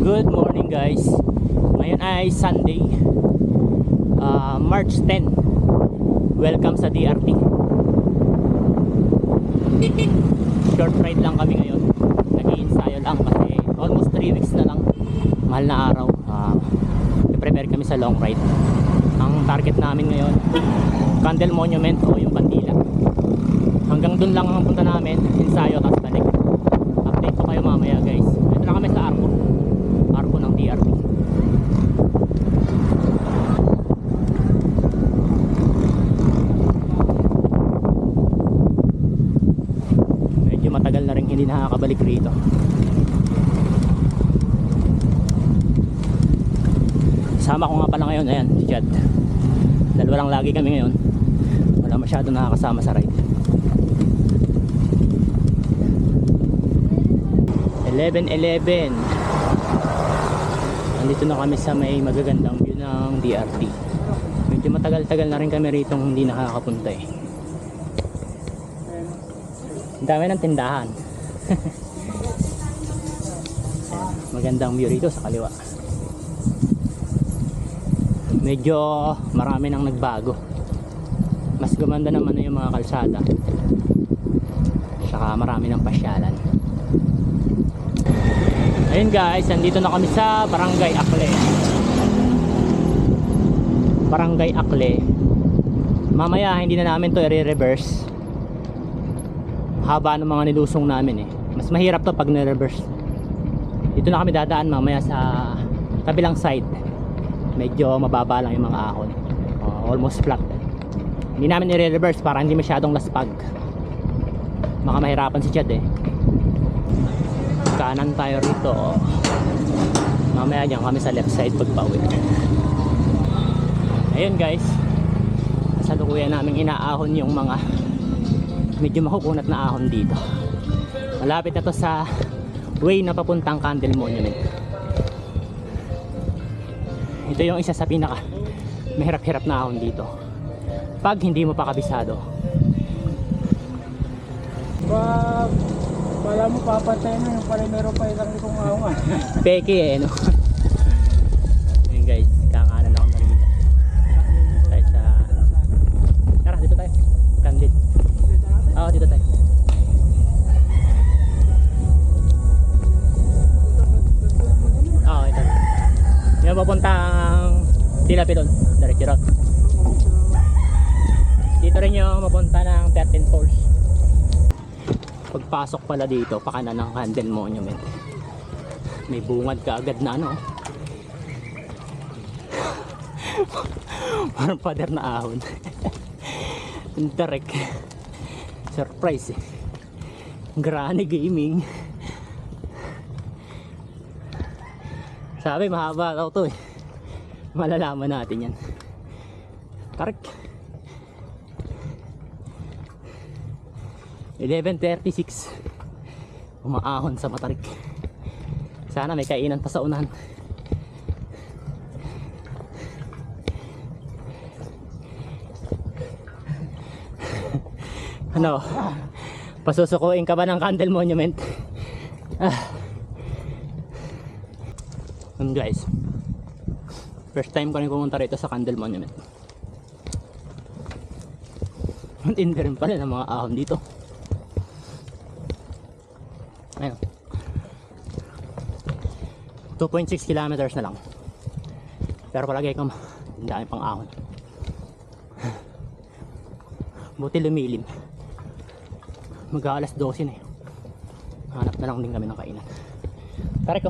Good morning guys. Ngayon ay Sunday, March 10. Welcome sa DRT. Short ride lang kami ngayon. Nag-i-ensayo lang kasi almost 3 weeks na lang. Mahal na araw. I-prepare kami sa long ride. Ang target namin ngayon, Candle Monument o yung Bandila. Hanggang dun lang ang punta namin. Ensayo tapos balik. Update ko kayo mamaya guys. Ito na kami sa Arco ng DRT. Medyo matagal na rin hindi nakakabalik rito. Kasama ko nga pala ngayon, ayan, si Chad. Dalawa lang lagi kami ngayon. Wala masyado nakakasama sa ride. 11:11. Nandito na kami sa may magagandang view ng DRT. Medyo matagal-tagal na rin kami rito hindi nakakapunta eh. Ang dami ng tindahan. Magandang view rito sa kaliwa. Medyo marami nang nagbago. Mas gumanda naman na yung mga kalsada. Saka marami ng pasyalan. Ayun guys, nandito na kami sa Barangay Akle. Barangay Akle. Mamaya hindi na namin to i-reverse. Haba ng mga nilusong namin eh. Mas mahirap to pag ni-reverse. Dito na kami dadaan mamaya sa kabilang side. Medyo mababa lang yung mga ahon. Almost flat. Hindi namin i-reverse para hindi masyadong laspag. Baka mahirapan si Chad eh. Kanan tayo rito. Mamaya dyan kami sa left side pagpauwi. Ayun guys, sa lukuyan namin inaahon yung mga medyo makukunat na ahon dito. Malapit na to sa way na papuntang Candle Monument. Ito yung isa sa pinaka mahirap-hirap na ahon dito pag hindi mo pa kabisado. Wala mo papantayin mo yung pala meron pa ilang itong ahon. Peke eh no. Ayun guys, kakanan ako na rin tayo sa tara dito tayo Candle. Oo dito tayo. Oo ito yung papuntang Tilapilon diretso route. Dito rin yung mapunta ng 13 Falls. Pagpasok pala dito pakanan ng Candle Monument may bungad ka agad na ano. Parang pader na ahon. Direct surprise eh. Granny Gaming. Sabi mahaba daw to eh. Malalaman natin yan. Tarik 11:36. Umaahon sa Matarik. Sana may kainan pa sa unahan. Ano? Pasusukuin ka ba ng Candle Monument? Guys, first time ko rin pumunta rito sa Candle Monument. Matindi rin pala ng mga ahon dito. Ayun, 2.6 kilometers na lang. Pero palagay ko ang dami pang ahon. Buti lumilim. Mag-aalas 12 na eh. Hanap na lang din kami ng kainan. Tara ko.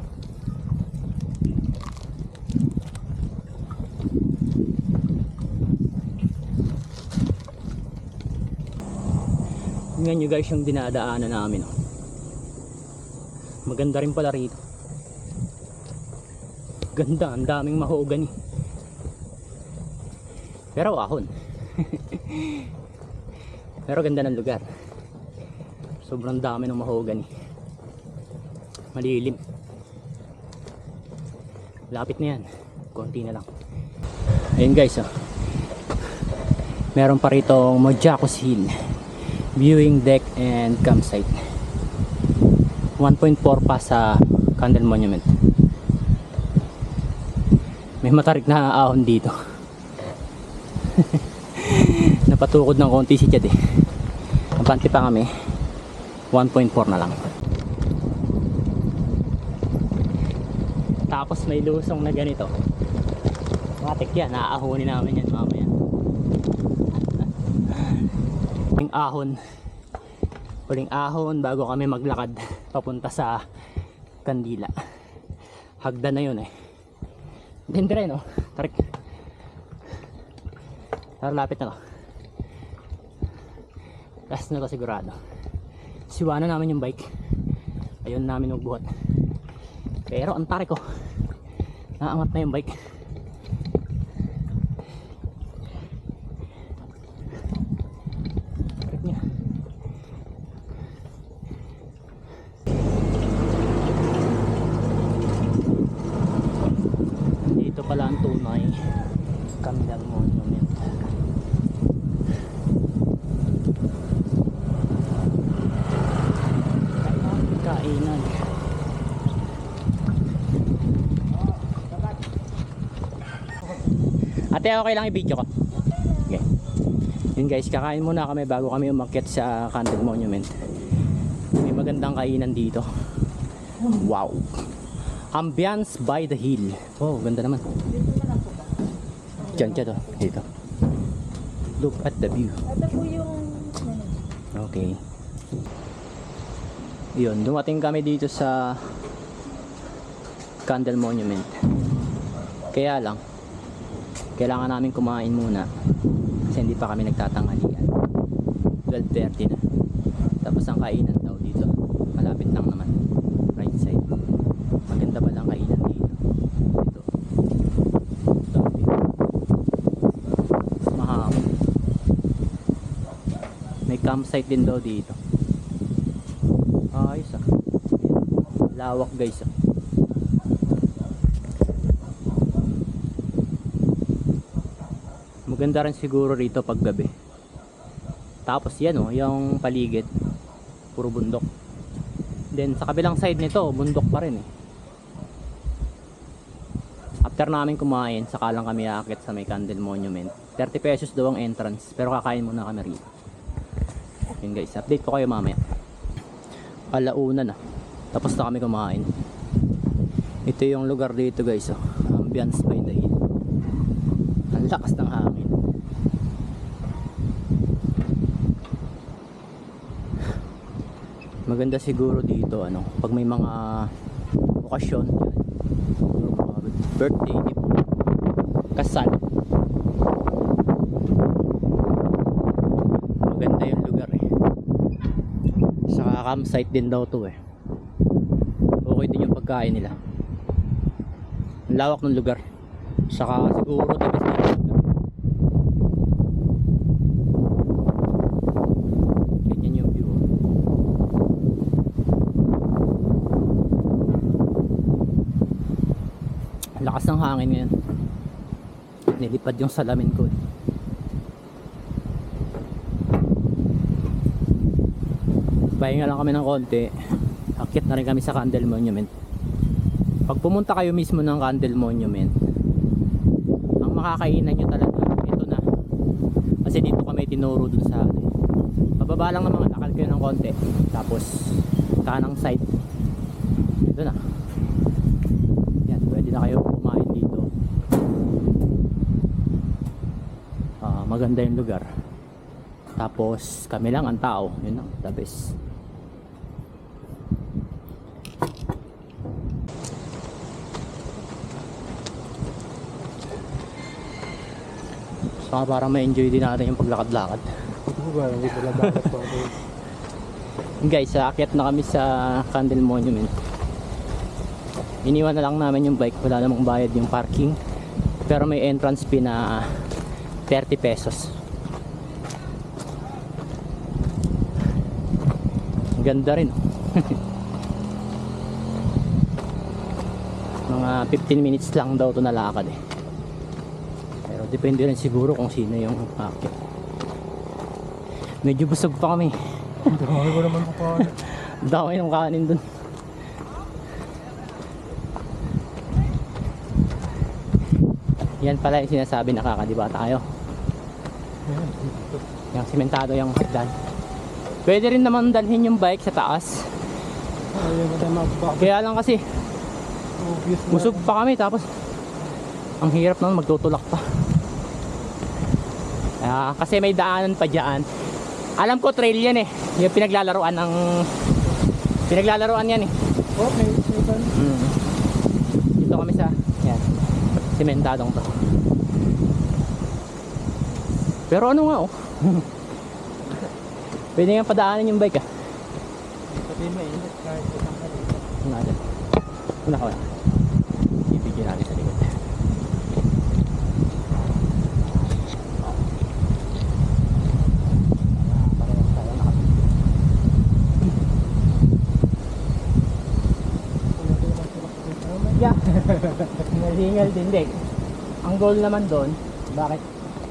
Tingnan nyo guys yung dinadaanan namin. Maganda rin pala rito. Ganda, ang daming mahogany. Pero ahon. Pero ganda ng lugar. Sobrang dami ng mahogany. Malilim. Lapit na yan. Konti na lang. Ayun guys oh. Meron pa rito Mojacos Hill viewing deck and campsite. 1.4 pa sa Candle Monument. May matarik na ahon dito. Napatukod ng konti si Chad eh. Abante pa kami. 1.4 na lang. Tapos may lusong na ganito. Matik yan, naaahonin namin yan mamaya. Huling ahon. Huling ahon bago kami maglakad papunta sa Kandila. Hagdan na yun eh. Dendre no? Tarik. Tara, lapit na to. Last na to sigurado. Siwanan namin yung bike. Ayun namin magbuhat. Pero ang tarik ko. Naangat na yung bike. Tarik niya. Dito pala ang tunay Candel Monument. Kainan. Ate, okay lang i-video ko. Okay. Yun guys, kakain muna kami bago kami umakyat sa Candel Monument. May magandang kainan dito. Wow. Ambiance by the hill. Oh, ganda naman. Diyan to. Dito. Look at the view. Ito po yung... Okay. Yun, dumating kami dito sa Candel Monument. Kaya lang, kailangan namin kumain muna kasi hindi pa kami nagtatanghalian. 12:30 na. Tapos ang kainan daw dito, malapit lang naman, right side. Maganda pa lang kainan dito. Mahangin. May campsite din daw dito. Ayos ah. Lawak guys ah. Maganda rin siguro rito pag gabi. Tapos yan oh, yung paligid puro bundok. Then sa kabilang side nito, bundok pa rin eh. After namin kumain, saka lang kami aakyat sa may Candel Monument. 30 pesos daw ang entrance, pero kakain muna kami rito. Yun guys, update ko kayo mamaya. Alauna na. Tapos na kami kumain. Ito yung lugar dito guys oh. Ambiance by the hill. Ang lakas ng hangin. Maganda siguro dito ano, pag may mga okasyon, mga birthday, kasal. Maganda yung lugar eh. Saka campsite din daw to eh. Okay din yung pagkain nila. Ang lawak ng lugar. Saka siguro the best na yung lugar. Ganyan yung view. Lakas ng hangin ngayon. Nilipad yung salamin ko eh. Pahinga lang kami ng konti. Akyat na rin kami sa Candel Monument. Pag pumunta kayo mismo ng Candel Monument, ang makakainan nyo talaga ito na. Kasi dito kami tinuro dun sa pababa lang ng mga lakad kayo ng konti. Tapos kanang side. Ito na. Yan, pwede na kayo kumain dito. Maganda yung lugar. Tapos kami lang ang tao. Yun lang, the best. Saka para ma-enjoy din natin yung paglakad-lakad. Guys, aakyat na kami sa Candel Monument. Iniwan na lang namin yung bike. Wala namang bayad yung parking. Pero may entrance fee na 30 pesos. Ganda rin. Mga 15 minutes lang daw ito nalakad eh. Pero depende rin siguro kung sino yung aakyat. Medyo busog pa kami. Dami ko naman kanin. Dami ng kanin dun. Yan pala yung sinasabi nakakadiba tayo. Yung simentado yung hagdan. Pwede rin naman dalhin yung bike sa taas. Ayaw mo tayo mababa. Kaya lang kasi Obvious na. busog pa kami tapos ang hirap naman magtutulak pa. Kasi may daanan pa dyan. Alam ko trail yan eh. Yung pinaglalaroan yan eh. Oh, may pan. Dito kami sa yan, simentadong to. Pero ano nga oh. Pwede nga padaanan yung bike ah. Pati mainit kahit isang kalita. Una dyan. Una ka wala. Ibigyan natin sa likod. Yeah. Hingal din din. Ang goal naman doon, bakit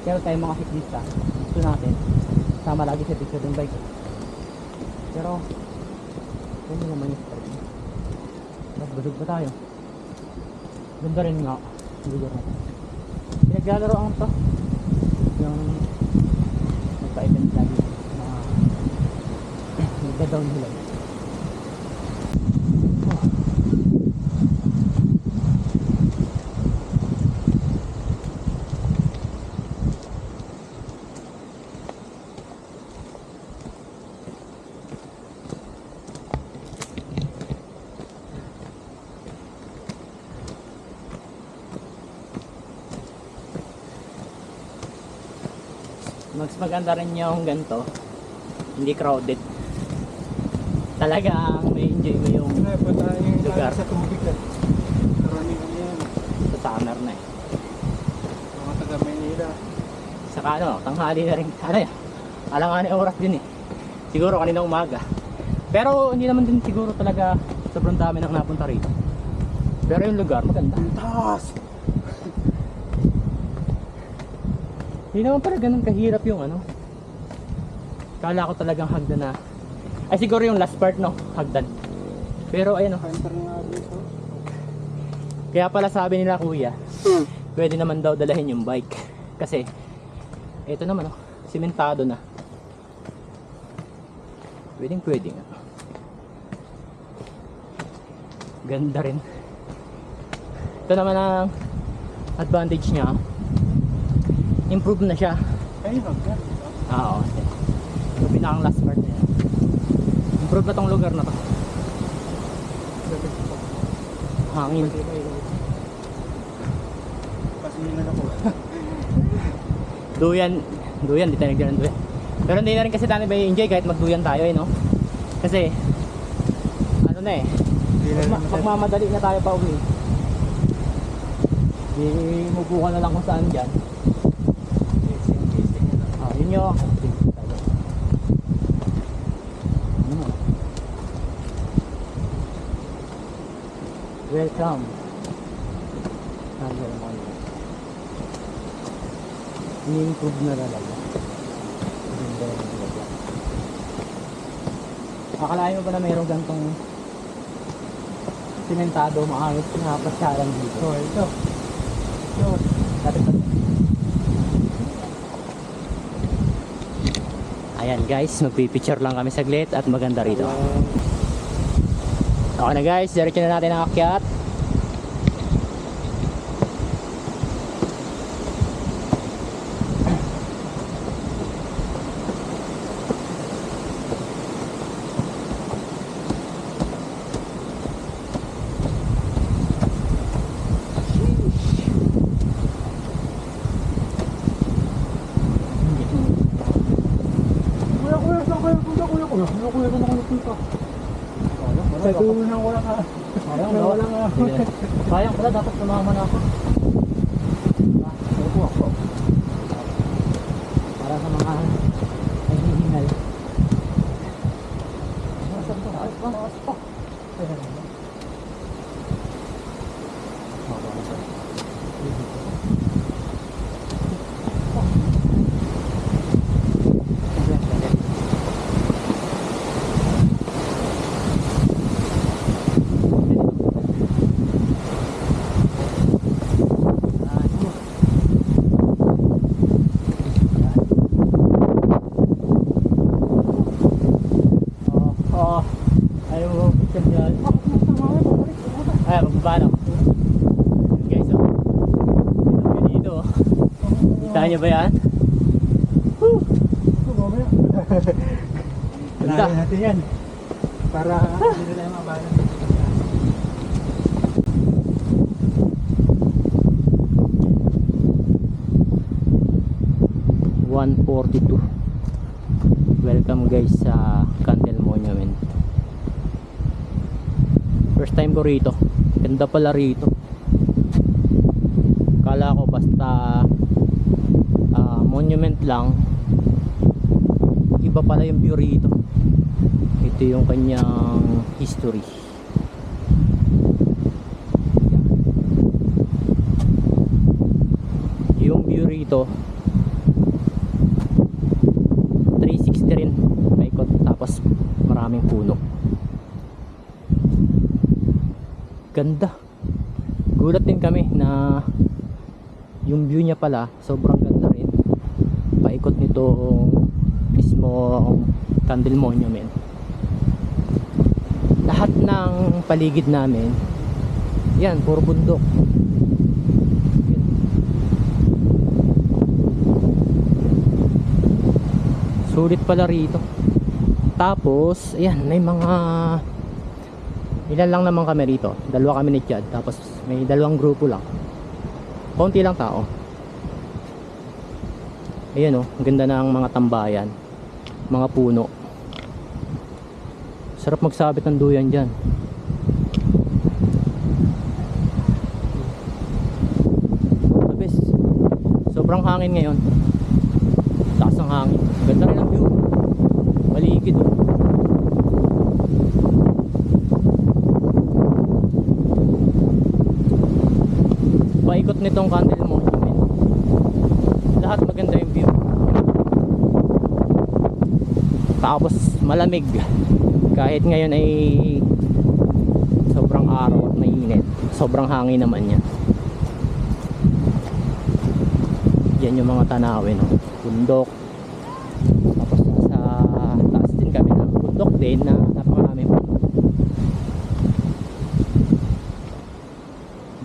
kaya tayo mga siklista, gusto natin sama lagi sa picture ng bike. Pero hindi naman yung start. Nagbusog pa tayo. Ganda rin nga. Hindi ko natin. Pinaglalaro ang to. Yung nagpa-event lagi. Nagka-downhill. Mas maganda rin yung ganito, hindi crowded. Talagang may enjoy mo yung Ay, pa tayo yung lugar. sa tubig na. Karami kami yan. sa summer na eh. Mga taga Maynila. Saka ano, tanghali na rin. Ano yan? Alanganin oras din eh. Siguro kanina umaga. Pero hindi naman din siguro talaga sobrang dami nang napunta rito. Pero yung lugar maganda. Taas! Hindi naman pala ganun kahirap yung ano. Kala ko talagang hagdan na. Ay siguro yung last part no, hagdan. Pero ayun oh. Enter nga dito. Kaya pala sabi nila kuya, pwede naman daw dalahin yung bike. Kasi ito naman oh, simentado na. Pwedeng nga. Ganda rin. Ito naman ang advantage niya. Improve na siya. Ay, hanggang. Oo. Ito pinakang last part niya. Improve na tong lugar na to. Hangin. Pasiningan ako. Duyan, di tayo nagdala ng duyan. Pero hindi na rin kasi dami may enjoy kahit magduyan tayo eh, no? Kasi, ano na eh, magmamadali na tayo pa uwi. Mubukan na lang kung saan dyan. Yun yung welcome. Ini-improve na talaga. Akalain mo ba na mayroong gantong simentado maayos na pasyalan dito? So, ito. Ayan guys, magpipicture lang kami saglit at maganda rito. Okay na guys, diretso na natin ang akyat. Kuya, saan ako nagpunta? Sa dulo ng wala ka. Sayang, Wala nga. sayang pala, dapat sumama na ako. Ako. Para sa mga naghihingal. Saan pa? Taas pa. Ay, magbabalo. Guys, oh. Dito, oh. Kita niyo ba yan? Woo! Ito, mamaya. Ganda. Kailangan natin yan. Para hindi na tayo mabalan dito. 142. Welcome guys sa Candle Monument. First time ko rito. Ganda pala rito. Kala ko basta monument lang. Iba pala yung view rito. Ito yung kanyang history. Yung view rito 360 rin paikot, tapos maraming puno. Ganda. Gulat din kami na yung view niya pala sobrang ganda rin. Paikot nitong mismo Candle Monument. Lahat ng paligid namin yan, puro bundok. Sulit pala rito. Tapos, ayan, may mga ilan lang naman kami rito. Dalawa kami ni Chad. Tapos, may dalawang grupo lang. Konti lang tao. Ayan, oh, ang ganda ng mga tambayan. Mga puno. Sarap magsabit ng duyan dyan. Tapos, sobrang hangin ngayon. Taas ng hangin. Ganda rin ang view. Paligid, oh. Paikot nitong Candle Monument. Lahat maganda yung view. Tapos malamig. Kahit ngayon ay sobrang araw at mainit. Sobrang hangin naman yan. Yan yung mga tanawin, oh. Bundok. Tapos nasa taas din kami ng bundok din na napakarami po.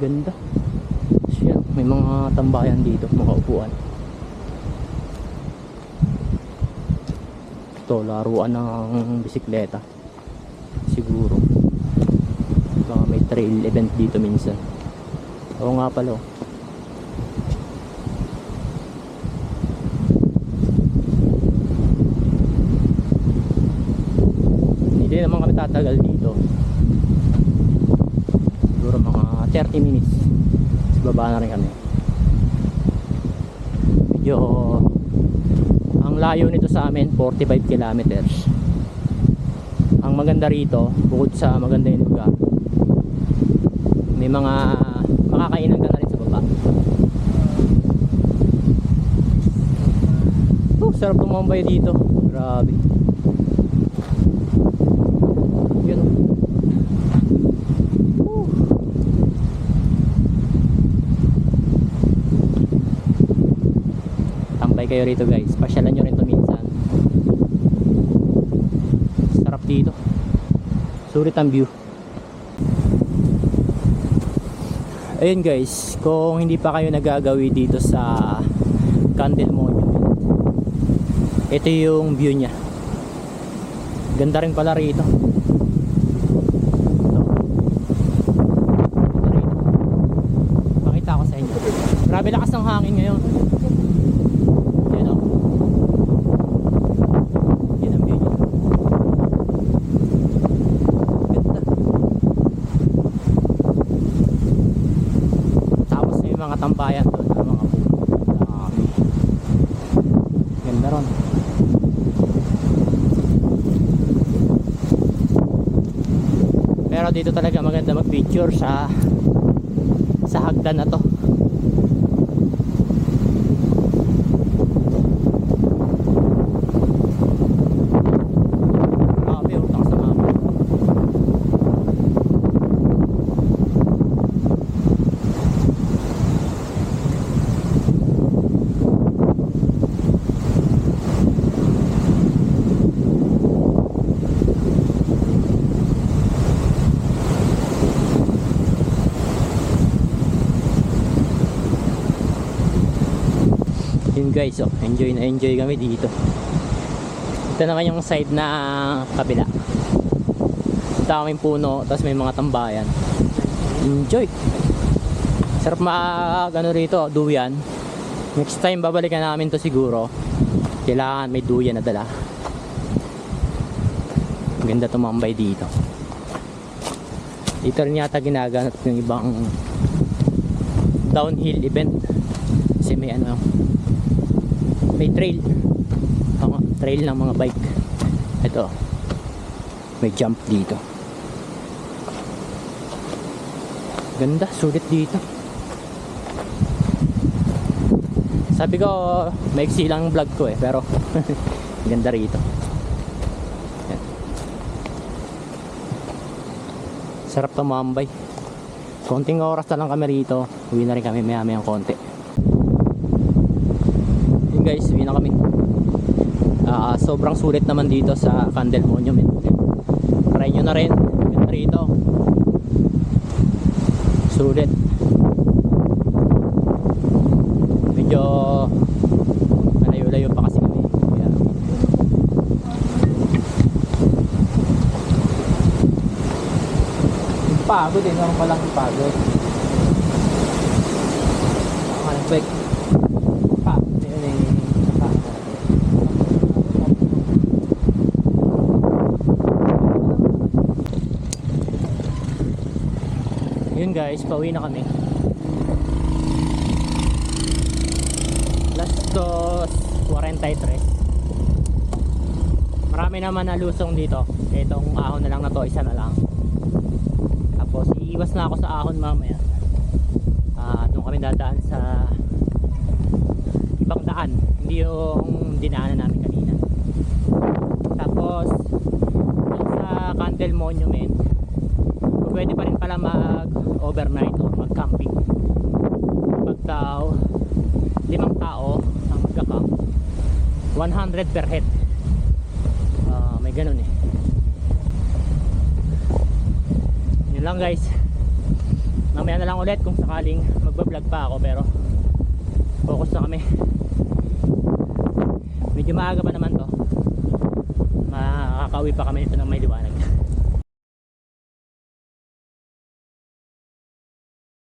Ganda. Siya, may mga tambayan dito, mga upuan. Ito, laruan ng bisikleta siguro. Baka may trail event dito minsan. Oo nga pala, oh. Hindi naman kami tatagal dito. Siguro mga 30 minutes. Baba na rin kami. Medyo ang layo nito sa amin 45 kilometers. Ang maganda rito, bukod sa maganda yung lugar, may mga makakainan ka na rin sa baba. Sarap tumambay dito. Grabe. Yun. Tambay kayo rito guys. Pasyalan nyo rin to minsan. Sarap dito. Sulit ang view. Ayun guys, kung hindi pa kayo nagagawi dito sa Candle Monument, ito yung view nya. Ganda rin pala rito. Pakita ko sa inyo. Grabe lakas ng hangin ngayon. Yan, oh. Yan ang view nya. Ganda. Tapos may mga tambayan doon, mga puno. Dami. Ganda ron. Pero dito talaga maganda mag-picture sa hagdan na to. Grabe, oh, takas ng hangin. Yun guys, oh, enjoy na enjoy kami dito. Ito naman yung side na kabila. Daming puno, tapos may mga tambayan. Enjoy. Sarap ano rito, duyan. Next time babalikan namin to siguro. Kailangan may duyan na dala. Ganda tumambay dito. Dito rin yata ginaganap yung ibang downhill event. Kasi may ano, may trail. Trail ng mga bike. Ito. May jump dito. Ganda, sulit dito. Sabi ko, maiksi lang ang vlog ko eh, pero ganda rito. Yan. Sarap tumambay. Konting oras na lang kami rito. Uwi na rin kami maya-mayang konti. Yun guys, uwi na kami. Sobrang sulit naman dito sa Candle Monument. Try nyo na rin. Ganda rito. Sulit. Medyo malayo-layo pa kasi kami. Kaya pagod eh, naman palang pagod. Bike. Pagod yun eh. Yun guys, pauwi na kami. Last 2:43. Marami naman na lusong dito. Itong ahon na lang na to, isa na lang. Tapos iiwas na ako sa ahon mamaya. Doon kami dadaan sa ibang daan, hindi yung dinaanan namin kanina. Tapos doon sa Candle Monument, pwede pa rin pala mag-overnight or mag-camping. Pag daw 5 tao ang magka-camp, 100 per head. May ganun eh. Yun lang guys. Mamaya na lang ulit kung sakaling magbablog pa ako, pero focus na kami. Medyo maaga pa naman to. Makakauwi pa kami nito ng may liwanag.